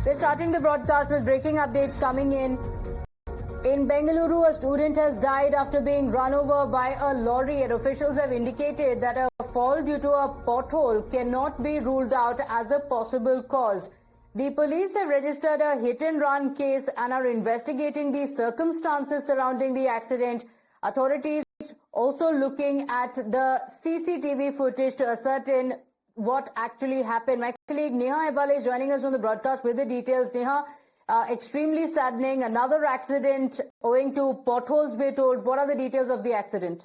We're starting the broadcast with breaking updates coming in. In Bengaluru, a student has died after being run over by a lorry, and officials have indicated that a fall due to a pothole cannot be ruled out as a possible cause. The police have registered a hit-and-run case and are investigating the circumstances surrounding the accident. Authorities also looking at the CCTV footage to ascertain what actually happened. My colleague Neha Ebale is joining us on the broadcast with the details. Neha, extremely saddening. Another accident owing to potholes, we're told. What are the details of the accident?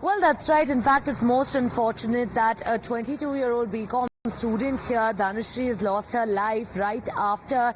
Well, that's right. In fact, it's most unfortunate that a 22-year-old BCom student here, Dhanushri, has lost her life right after,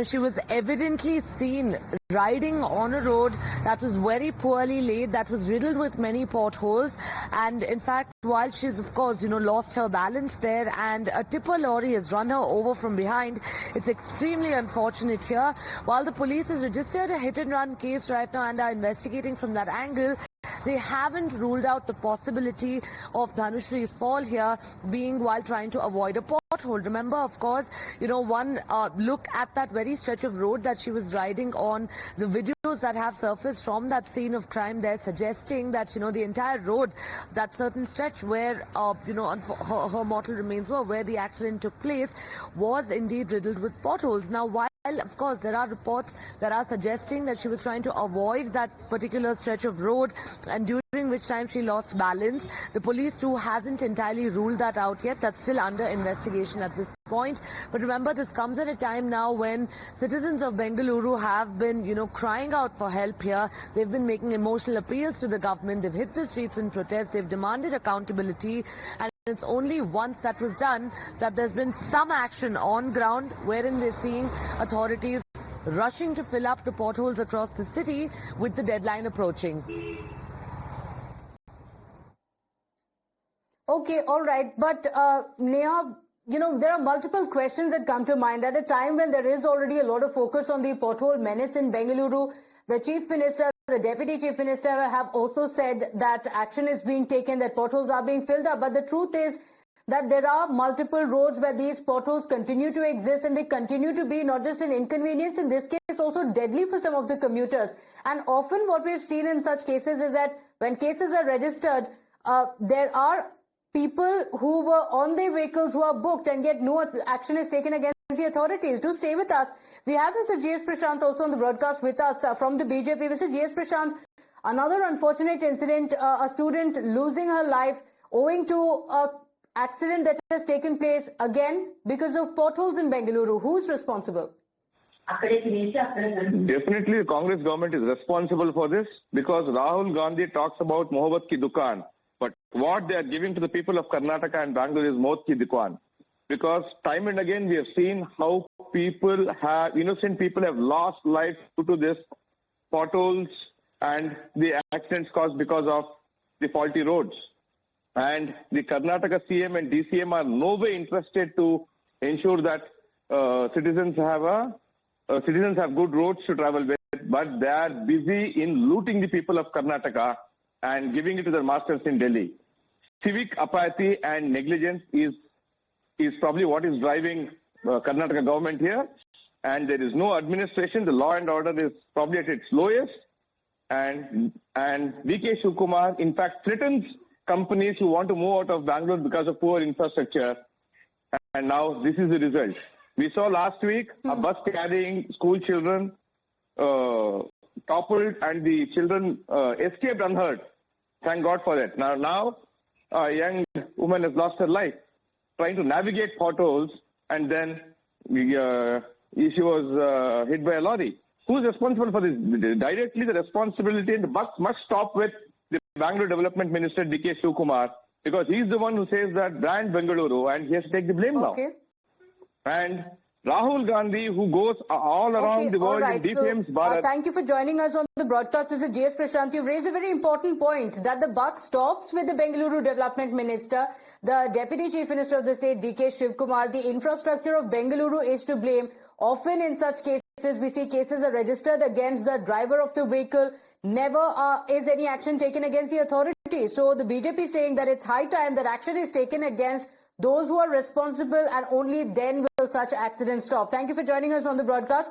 she was evidently seen riding on a road that was very poorly laid, that was riddled with many potholes. And in fact, while she's, of course, lost her balance there and a tipper lorry has run her over from behind, it's extremely unfortunate here. While the police has registered a hit-and-run case right now and are investigating from that angle, they haven't ruled out the possibility of Dhanushri's fall here being while trying to avoid a pothole. Remember, of course, one look at that very stretch of road that she was riding on, the videos that have surfaced from that scene of crime there suggesting that, the entire road, that certain stretch where, her mortal remains were, where the accident took place, was indeed riddled with potholes. Now, while of course, there are reports that are suggesting that she was trying to avoid that particular stretch of road, and during which time she lost balance. The police too hasn't entirely ruled that out yet. That's still under investigation at this point. But remember, this comes at a time now when citizens of Bengaluru have been, crying out for help here. They've been making emotional appeals to the government. They've hit the streets in protest. They've demanded accountability. And it's only once that was done that there's been some action on ground, wherein we're seeing authorities rushing to fill up the potholes across the city with the deadline approaching. Okay, all right. But Neha, there are multiple questions that come to mind. At a time when there is already a lot of focus on the pothole menace in Bengaluru, the Chief Minister, the Deputy Chief Minister have also said that action is being taken, that potholes are being filled up. But the truth is that there are multiple roads where these potholes continue to exist, and they continue to be not just an inconvenience, in this case also deadly for some of the commuters. And often what we've seen in such cases is that when cases are registered, there are people who were on their vehicles who are booked, and yet no action is taken against the authorities. Do stay with us. We have Mr. G.S. Prashant also on the broadcast with us from the BJP. Mr. G.S. Prashant, another unfortunate incident, a student losing her life owing to an accident that has taken place again because of potholes in Bengaluru. Who's responsible? Definitely, the Congress government is responsible for this, because Rahul Gandhi talks about Mohabbat ki dukaan. But what they are giving to the people of Karnataka and Bangalore is Maut ki dukaan. Because time and again we have seen how innocent people have lost life due to this potholes and the accidents caused because of the faulty roads. And the Karnataka CM and DCM are no way interested to ensure that citizens have good roads to travel with, but they are busy in looting the people of Karnataka and giving it to their masters in Delhi. Civic apathy and negligence is probably what is driving Karnataka government here, and there is no administration. The law and order is probably at its lowest, and DK Shivkumar in fact threatens companies who want to move out of Bangalore because of poor infrastructure, and now this is the result. We saw last week a bus carrying school children toppled, and the children escaped unhurt. Thank God for that. Now a young woman has lost her life trying to navigate potholes, and then she was hit by a lorry. Who's responsible for this? Directly the responsibility and the buck must stop with the Bangalore Development Minister DK Shivkumar, because he's the one who says that brand Bengaluru, and he has to take the blame now. And Rahul Gandhi, who goes all around the world and defames Bharat. Thank you for joining us on the broadcast, Mr. G.S. Prashant. You've raised a very important point, that the buck stops with the Bengaluru Development Minister, the Deputy Chief Minister of the state, D.K. Shivkumar. The infrastructure of Bengaluru is to blame. Often in such cases, we see cases are registered against the driver of the vehicle. Never is any action taken against the authorities. So the BJP is saying that it's high time that action is taken against those who are responsible, and only then will such accidents stop. Thank you for joining us on the broadcast.